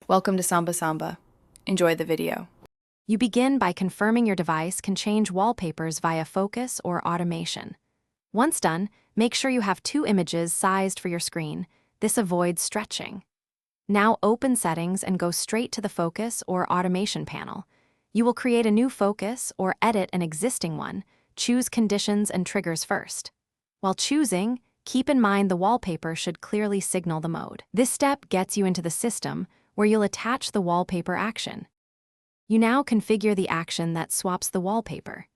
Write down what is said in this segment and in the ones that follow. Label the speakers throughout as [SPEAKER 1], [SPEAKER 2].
[SPEAKER 1] Welcome to Samba Samba. Enjoy the video.
[SPEAKER 2] You begin by confirming your device can change wallpapers via focus or automation. Once done, make sure you have 2 images sized for your screen. This avoids stretching. Now open Settings and go straight to the Focus or Automation panel. You will create a new focus or edit an existing one. Choose Conditions and Triggers first. While choosing, keep in mind the wallpaper should clearly signal the mode. This step gets you into the system, where you'll attach the wallpaper action. You now configure the action that swaps the wallpaper.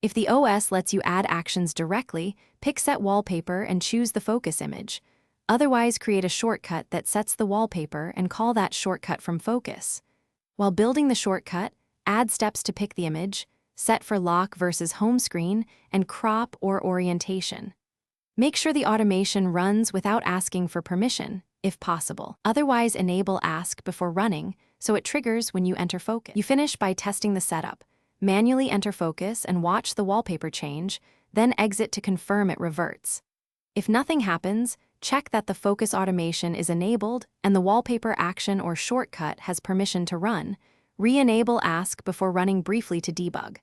[SPEAKER 2] If the OS lets you add actions directly, pick Set Wallpaper and choose the focus image. Otherwise, create a shortcut that sets the wallpaper and call that shortcut from Focus. While building the shortcut, add steps to pick the image, set for lock versus home screen, and crop or orientation. Make sure the automation runs without asking for permission, if possible. Otherwise, enable Ask before running, so it triggers when you enter focus. You finish by testing the setup. Manually enter focus and watch the wallpaper change, then exit to confirm it reverts. If nothing happens, check that the focus automation is enabled and the wallpaper action or shortcut has permission to run. Re-enable Ask before running briefly to debug.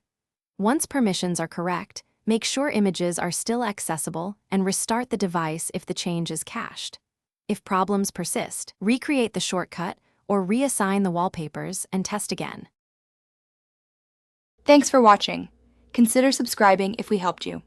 [SPEAKER 2] Once permissions are correct, make sure images are still accessible and restart the device if the change is cached. If problems persist, recreate the shortcut or reassign the wallpapers and test again.
[SPEAKER 1] Thanks for watching. Consider subscribing if we helped you.